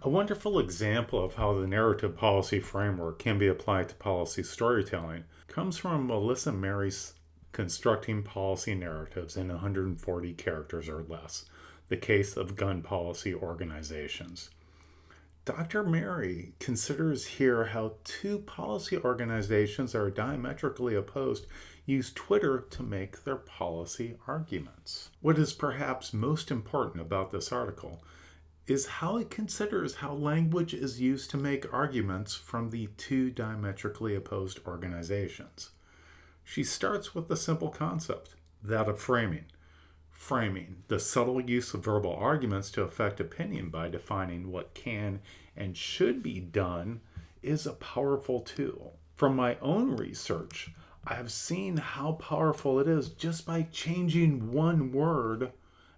A wonderful example of how the narrative policy framework can be applied to policy storytelling comes from Melissa Mary's Constructing Policy Narratives in 140 Characters or Less, the case of gun policy organizations. Dr. Mary considers here how two policy organizations that are diametrically opposed use Twitter to make their policy arguments. What is perhaps most important about this article is how it considers how language is used to make arguments from the two diametrically opposed organizations. She starts with the simple concept, that of framing. Framing, the subtle use of verbal arguments to affect opinion by defining what can and should be done, is a powerful tool. From my own research, I have seen how powerful it is just by changing one word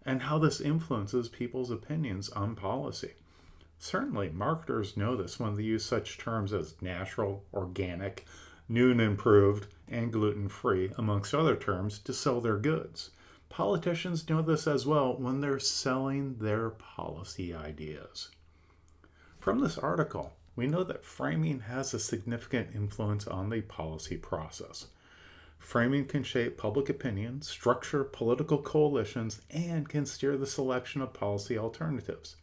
and how this influences people's opinions on policy. Certainly, marketers know this when they use such terms as natural, organic, new and improved, and gluten-free, amongst other terms, to sell their goods. Politicians know this as well when they're selling their policy ideas. From this article, we know that framing has a significant influence on the policy process. Framing can shape public opinion, structure political coalitions, and can steer the selection of policy alternatives.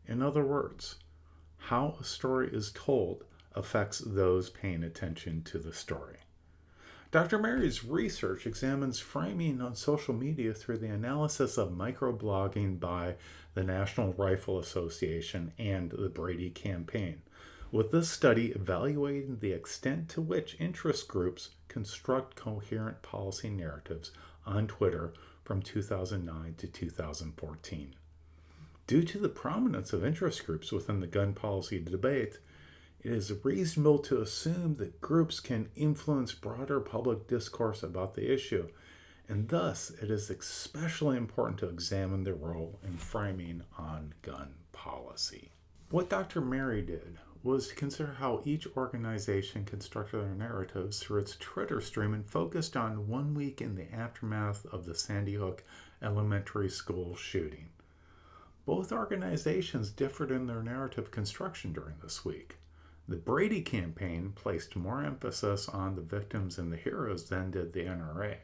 In other words, how a story is told affects those paying attention to the story. Dr. Mary's research examines framing on social media through the analysis of microblogging by the National Rifle Association and the Brady Campaign, with this study evaluating the extent to which interest groups construct coherent policy narratives on Twitter from 2009 to 2014. Due to the prominence of interest groups within the gun policy debate, it is reasonable to assume that groups can influence broader public discourse about the issue, and thus it is especially important to examine their role in framing on gun policy. What Dr. Mary did was to consider how each organization constructed their narratives through its Twitter stream and focused on 1 week in the aftermath of the Sandy Hook Elementary School shooting. Both organizations differed in their narrative construction during this week. The Brady Campaign placed more emphasis on the victims and the heroes than did the NRA.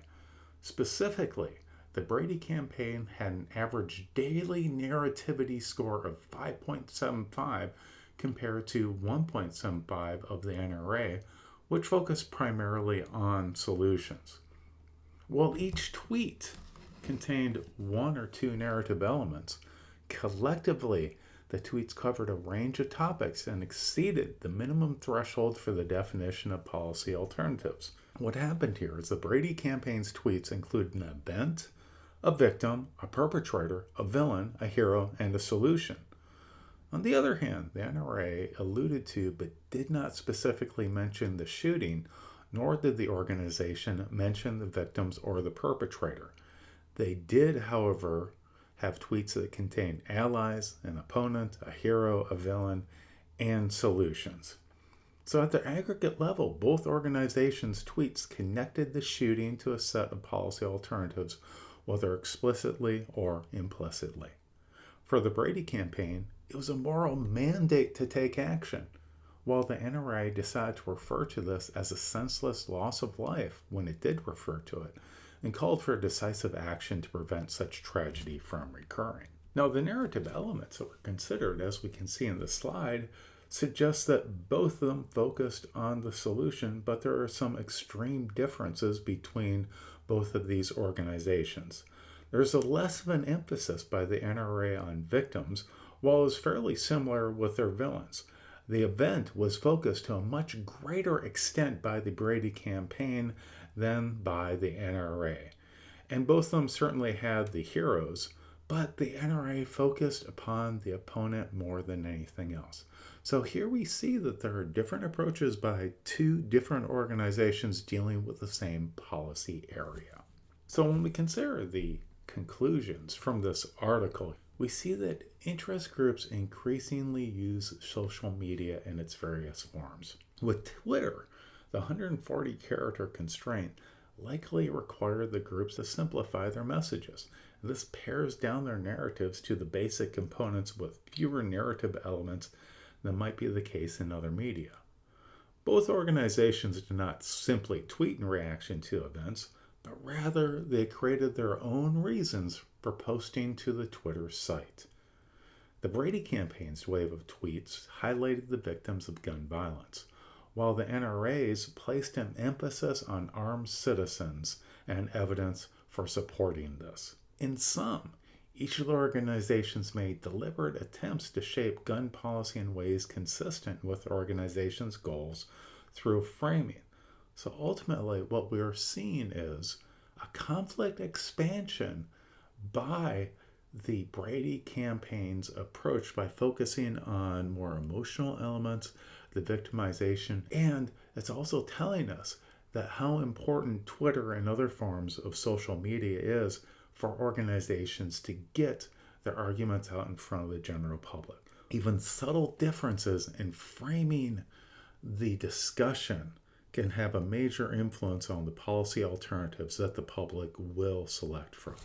Specifically, the Brady Campaign had an average daily narrativity score of 5.75 compared to 1.75 of the NRA, which focused primarily on solutions. While each tweet contained one or two narrative elements, collectively the tweets covered a range of topics and exceeded the minimum threshold for the definition of policy alternatives. What happened here is the Brady Campaign's tweets include an event, a victim, a perpetrator, a villain, a hero, and a solution. On the other hand, the NRA alluded to but did not specifically mention the shooting, nor did the organization mention the victims or the perpetrator. They did, however, have tweets that contained allies, an opponent, a hero, a villain, and solutions. So at the aggregate level, both organizations' tweets connected the shooting to a set of policy alternatives, whether explicitly or implicitly. For the Brady Campaign, it was a moral mandate to take action, while the NRA decided to refer to this as a senseless loss of life when it did refer to it, and called for decisive action to prevent such tragedy from recurring. Now, the narrative elements that were considered, as we can see in the slide, suggest that both of them focused on the solution, but there are some extreme differences between both of these organizations. There's a less of an emphasis by the NRA on victims, while it was fairly similar with their villains. The event was focused to a much greater extent by the Brady Campaign than by the NRA. And both of them certainly had the heroes, but the NRA focused upon the opponent more than anything else. So here we see that there are different approaches by two different organizations dealing with the same policy area. So when we consider the conclusions from this article, we see that interest groups increasingly use social media in its various forms. With Twitter, the 140-character constraint likely required the groups to simplify their messages. This pares down their narratives to the basic components with fewer narrative elements than might be the case in other media. Both organizations do not simply tweet in reaction to events, but rather they created their own reasons for posting to the Twitter site. The Brady campaign's wave of tweets highlighted the victims of gun violence, while the NRA's placed an emphasis on armed citizens and evidence for supporting this. In sum, each of the organizations made deliberate attempts to shape gun policy in ways consistent with the organization's goals through framing. So ultimately, what we are seeing is a conflict expansion by the Brady campaign's approach by focusing on more emotional elements, the victimization, and it's also telling us that how important Twitter and other forms of social media is for organizations to get their arguments out in front of the general public. Even subtle differences in framing the discussion can have a major influence on the policy alternatives that the public will select from.